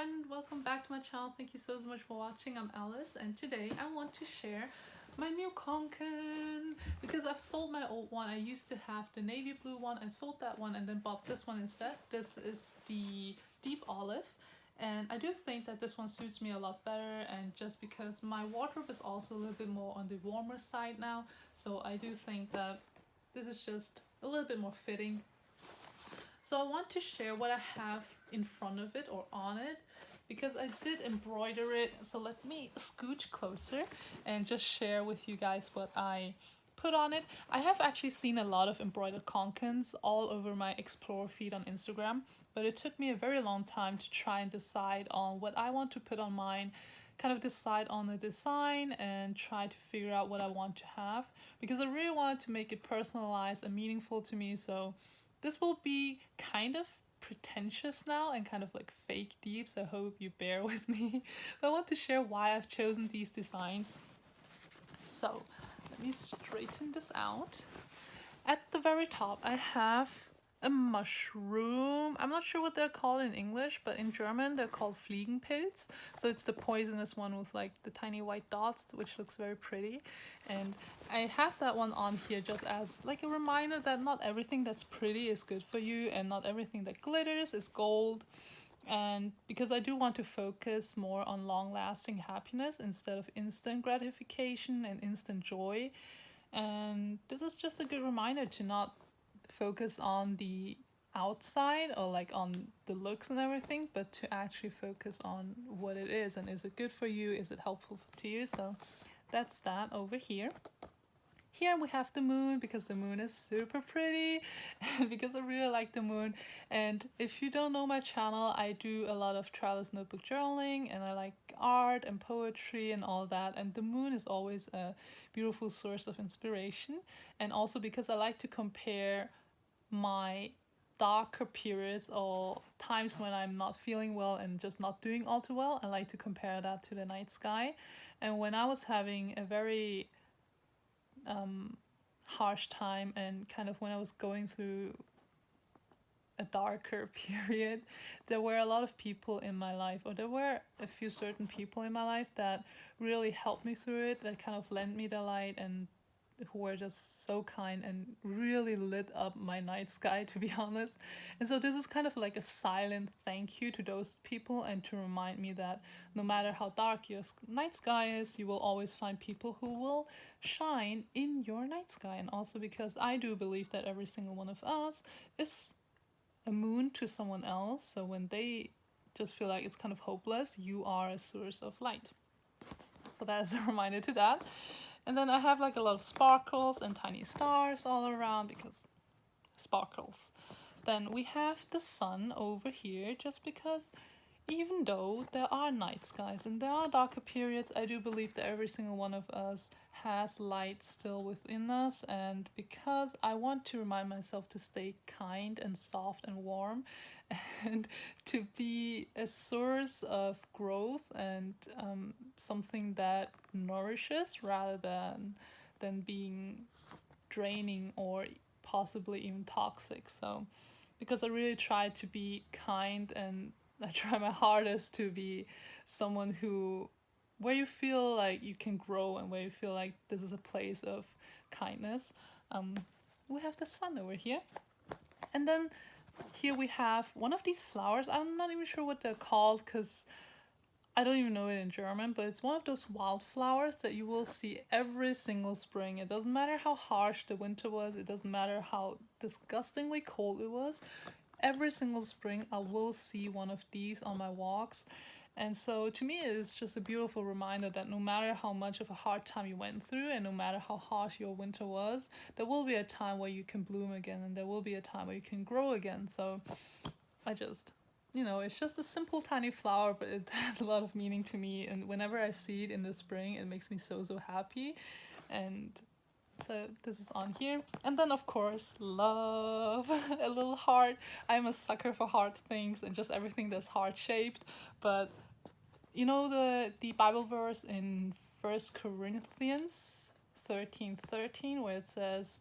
friend, welcome back to my channel. Thank you so much for watching. I'm Alice and today I want to share my new Kanken because I've sold my old one. I used to have the navy blue one. I sold that one and then bought this one instead. This is the deep olive and I do think that this one suits me a lot better, and just because my wardrobe is also a little bit more on the warmer side now, so I do think that this is just a little bit more fitting. So I want to share what I have in front of it or on it because I did embroider it. So let me scooch closer and just share with you guys what I put on it. I have actually seen a lot of embroidered Kankens all over my explore feed on Instagram, but it took me a very long time to try and decide on what I want to put on mine, kind of decide on the design and try to figure out what I want to have, because I really wanted to make it personalized and meaningful to me. So this will be kind of pretentious now and kind of like fake deep, so I hope you bear with me. But I want to share why I've chosen these designs. So let me straighten this out. At the very top I have a mushroom. I'm not sure what they're called in English, but in German they're called Fliegenpilz. So it's the poisonous one with like the tiny white dots, which looks very pretty. And I have that one on here just as like a reminder that not everything that's pretty is good for you, and not everything that glitters is gold. And because I do want to focus more on long-lasting happiness instead of instant gratification and instant joy, and this is just a good reminder to not focus on the outside or like on the looks and everything, but to actually focus on what it is and is it good for you, is it helpful to you. So that's that over here. Here we have the moon because the moon is super pretty and because I really like the moon. And if you don't know my channel, I do a lot of traveler's notebook journaling and I like art and poetry and all that, and the moon is always a beautiful source of inspiration. And also because I like to compare my darker periods or times when I'm not feeling well and just not doing all too well, I like to compare that to the night sky. And when I was having a very harsh time and kind of when I was going through a darker period, there were a lot of people in my life, or there were a few certain people in my life that really helped me through it, that kind of lent me the light and who were just so kind and really lit up my night sky, to be honest. And so this is kind of like a silent thank you to those people, and to remind me that no matter how dark your night sky is, you will always find people who will shine in your night sky. And also because I do believe that every single one of us is a moon to someone else, so when they just feel like it's kind of hopeless, you are a source of light. So that is a reminder to that. And then I have like a lot of sparkles and tiny stars all around because sparkles. Then we have the sun over here just because even though there are night skies and there are darker periods, I do believe that every single one of us has light still within us. And because I want to remind myself to stay kind and soft and warm and to be a source of growth and something that nourishes rather than being draining or possibly even toxic. So because I really try to be kind and I try my hardest to be someone who, where you feel like you can grow and where you feel like this is a place of kindness. We have the sun over here. And then here we have one of these flowers. I'm not even sure what they're called because I don't even know it in German, but it's one of those wildflowers that you will see every single spring. It doesn't matter how harsh the winter was, it doesn't matter how disgustingly cold it was. Every single spring I will see one of these on my walks. And so to me it's just a beautiful reminder that no matter how much of a hard time you went through and no matter how harsh your winter was, there will be a time where you can bloom again and there will be a time where you can grow again. So I just, it's just a simple tiny flower, but it has a lot of meaning to me, and whenever I see it in the spring it makes me so happy. And so this is on here. And then of course love, a little heart. I'm a sucker for heart things and just everything that's heart shaped. But you know the Bible verse in 1 Corinthians 13:13 where it says,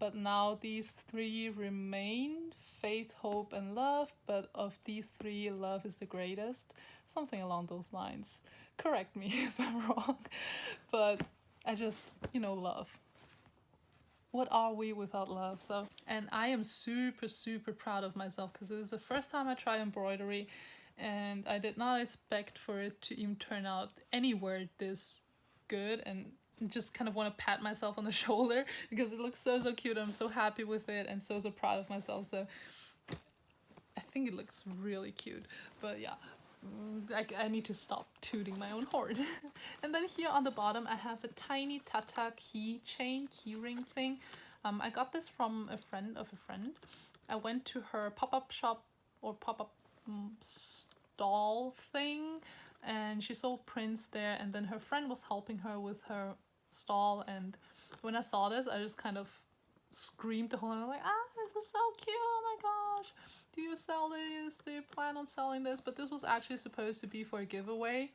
but now these three remain: faith, hope, and love. But of these three, love is the greatest. Something along those lines. Correct me if I'm wrong. But I just, love. What are we without love? So, and I am super, super proud of myself because this is the first time I tried embroidery, and I did not expect for it to even turn out anywhere this good, and just kind of want to pat myself on the shoulder because it looks so cute. I'm so happy with it and so proud of myself. So I think it looks really cute. But yeah, I need to stop tooting my own horn. And then here on the bottom I have a tiny Tata key ring thing. I got this from a friend of a friend. I went to her pop-up shop or pop-up stall thing, and she sold prints there, and then her friend was helping her with her stall, and when I saw this I just kind of screamed the whole time, like, this is so cute, oh my gosh, do you sell this, do you plan on selling this? But this was actually supposed to be for a giveaway,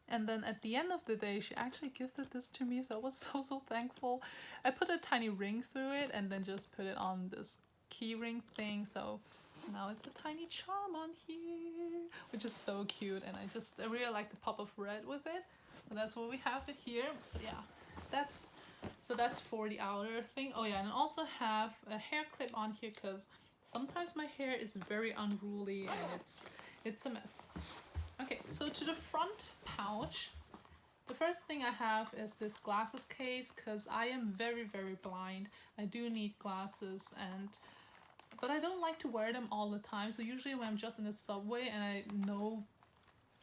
and then at the end of the day she actually gifted this to me, so I was so thankful. I put a tiny ring through it and then just put it on this key ring thing, so now it's a tiny charm on here, which is so cute, and I really like the pop of red with it. So that's what we have here. But yeah, that's for the outer thing. Oh yeah, and I also have a hair clip on here because sometimes my hair is very unruly and it's a mess. Okay, so to the front pouch, the first thing I have is this glasses case because I am very blind. I do need glasses, but I don't like to wear them all the time. So usually when I'm just in the subway and I know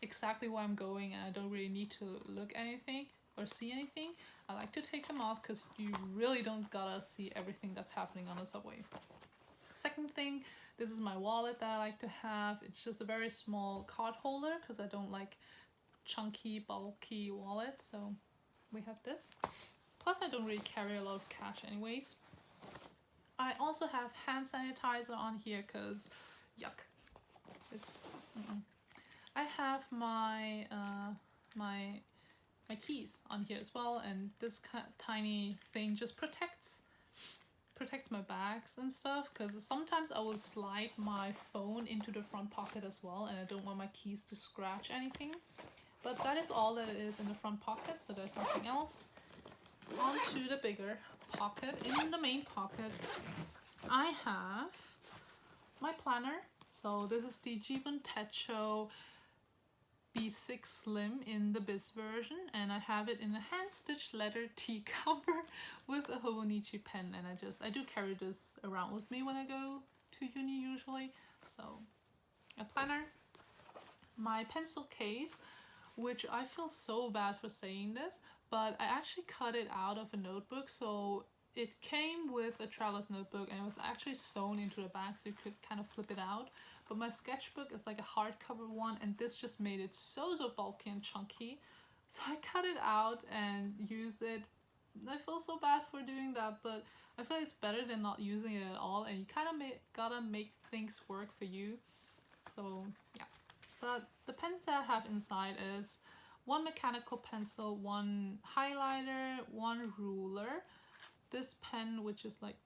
exactly where I'm going and I don't really need to look anything or see anything, I like to take them off because you really don't gotta see everything that's happening on the subway. Second thing, this is my wallet that I like to have. It's just a very small card holder because I don't like chunky, bulky wallets. So we have this. Plus I don't really carry a lot of cash anyways. I also have hand sanitizer on here because yuck. I have my my keys on here as well, and this tiny thing just protects my bags and stuff, because sometimes I will slide my phone into the front pocket as well, and I don't want my keys to scratch anything. But that is all that it is in the front pocket, so there's nothing else. On to the bigger pocket. In the main pocket I have my planner. So this is the Techo B6 Slim in the Biz version, and I have it in a hand-stitched leather T cover with a Hobonichi pen, and I do carry this around with me when I go to uni usually. So a planner, my pencil case, which I feel so bad for saying this, but I actually cut it out of a notebook, so it came with a traveler's notebook and it was actually sewn into the back so you could kind of flip it out. But my sketchbook is like a hardcover one, and this just made it so bulky and chunky. So I cut it out and used it. I feel so bad for doing that, but I feel like it's better than not using it at all, and you kind of gotta make things work for you. So yeah. But the pens that I have inside is one mechanical pencil, one highlighter, one ruler, this pen which is like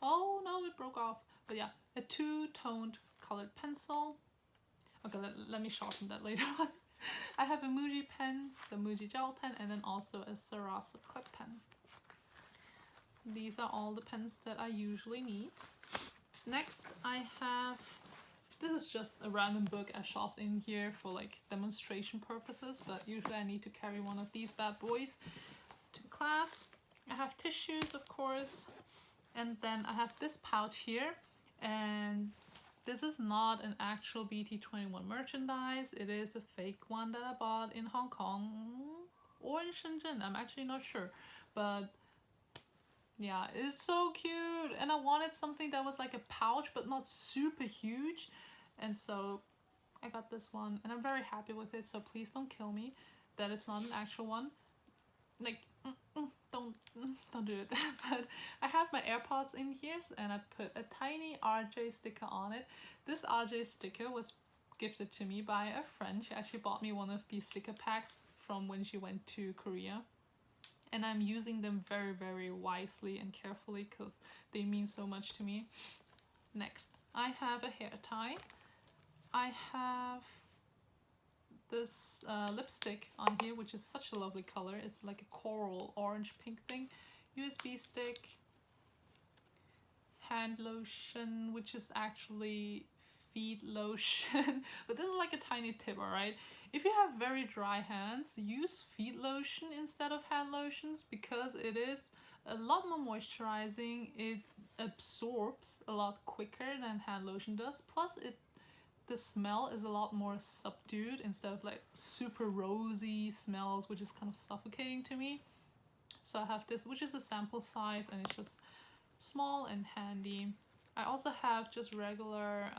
oh no, it broke off, but yeah, a two-toned colored pencil. Okay, let me sharpen that later on. I have a Muji pen, the Muji gel pen, and then also a Sarasa clip pen. These are all the pens that I usually need. Next I have, this is just a random book I shoved in here for like demonstration purposes, but usually I need to carry one of these bad boys to class. I have tissues, of course, and then I have this pouch here, and this is not an actual BT21 merchandise. It is a fake one that I bought in Hong Kong or in Shenzhen, I'm actually not sure, but yeah, it's so cute, and I wanted something that was like a pouch but not super huge, and so I got this one, and I'm very happy with it, so please don't kill me that it's not an actual one. Like, don't do it. But I have my AirPods in here, and I put a tiny RJ sticker on it. This RJ sticker was gifted to me by a friend. She actually bought me one of these sticker packs from when she went to Korea. and I'm using them very, very wisely and carefully because they mean so much to me. Next, I have a hair tie. I have this lipstick on here, which is such a lovely color. It's like a coral orange pink thing. USB stick, hand lotion, which is actually feet lotion. But this is like a tiny tip, alright? If you have very dry hands, use feet lotion instead of hand lotions because it is a lot more moisturizing. It absorbs a lot quicker than hand lotion does. Plus, the smell is a lot more subdued instead of like super rosy smells, which is kind of suffocating to me. So I have this, which is a sample size, and it's just small and handy. I also have just regular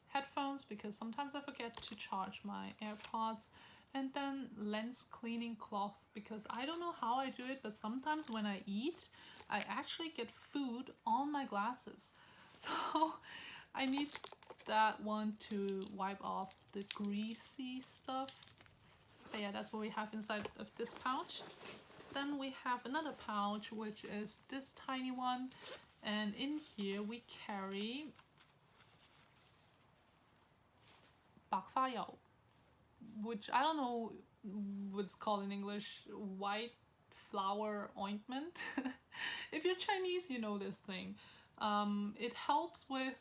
headphones because sometimes I forget to charge my AirPods. And then lens cleaning cloth because I don't know how I do it, but sometimes when I eat, I actually get food on my glasses. So I need that one to wipe off the greasy stuff. But yeah, that's what we have inside of this pouch. Then we have another pouch, which is this tiny one. And in here we carry yall, which I don't know what's called in English, white flower ointment. If you're Chinese, you know this thing. It helps with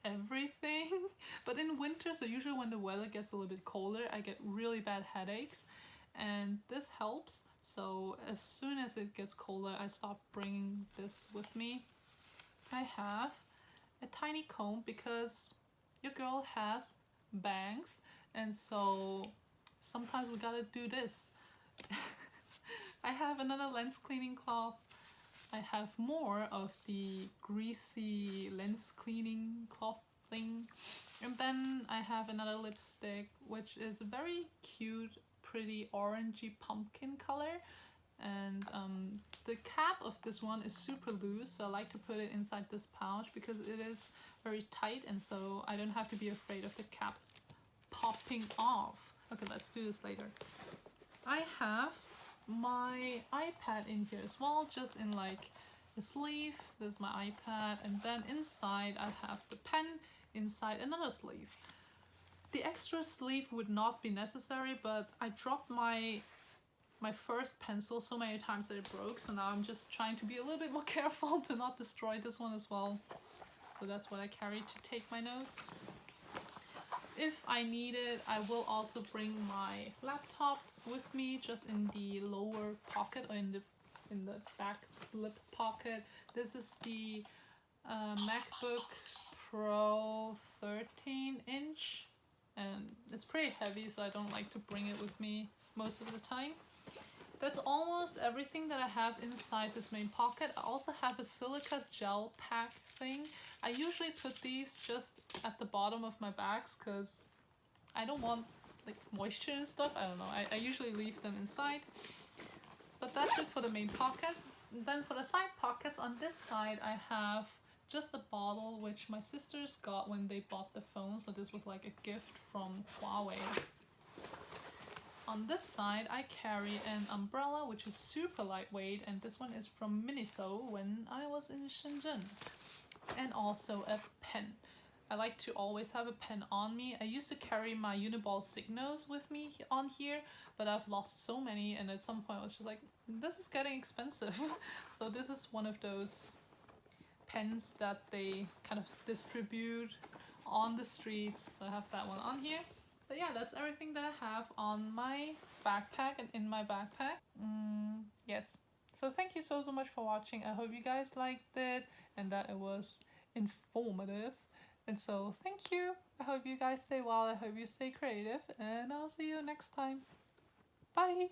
everything, but in winter, so usually when the weather gets a little bit colder, I get really bad headaches, and this helps. So as soon as it gets colder, I stop bringing this with me. I have a tiny comb because your girl has bangs, and so sometimes we gotta do this. I have another lens cleaning cloth. I have more of the greasy lens cleaning cloth thing. And then I have another lipstick, which is a very cute, pretty orangey pumpkin color. And the cap of this one is super loose, so I like to put it inside this pouch because it is very tight, and so I don't have to be afraid of the cap popping off. Okay, let's do this later. I have my iPad in here as well, just in like a sleeve. There's my iPad, and then inside I have the pen inside another sleeve. The extra sleeve would not be necessary, but I dropped my first pencil so many times that it broke, so now I'm just trying to be a little bit more careful to not destroy this one as well. So that's what I carry to take my notes. If I need it, I will also bring my laptop with me, just in the lower pocket, or in the back slip pocket. This is the MacBook Pro 13-inch, and it's pretty heavy, so I don't like to bring it with me most of the time. That's almost everything that I have inside this main pocket. I also have a silica gel pack thing. I usually put these just at the bottom of my bags because I don't want like moisture and stuff. I don't know. I usually leave them inside. But that's it for the main pocket. And then for the side pockets, on this side I have just a bottle which my sisters got when they bought the phone. So this was like a gift from Huawei. On this side, I carry an umbrella, which is super lightweight, and this one is from Miniso when I was in Shenzhen. And also a pen. I like to always have a pen on me. I used to carry my Uniball Signos with me on here, but I've lost so many, and at some point I was just like, this is getting expensive. So this is one of those pens that they kind of distribute on the streets. So I have that one on here. But yeah, that's everything that I have on my backpack and in my backpack. Yes. So thank you so much for watching. I hope you guys liked it and that it was informative. And so thank you. I hope you guys stay well. I hope you stay creative. And I'll see you next time. Bye!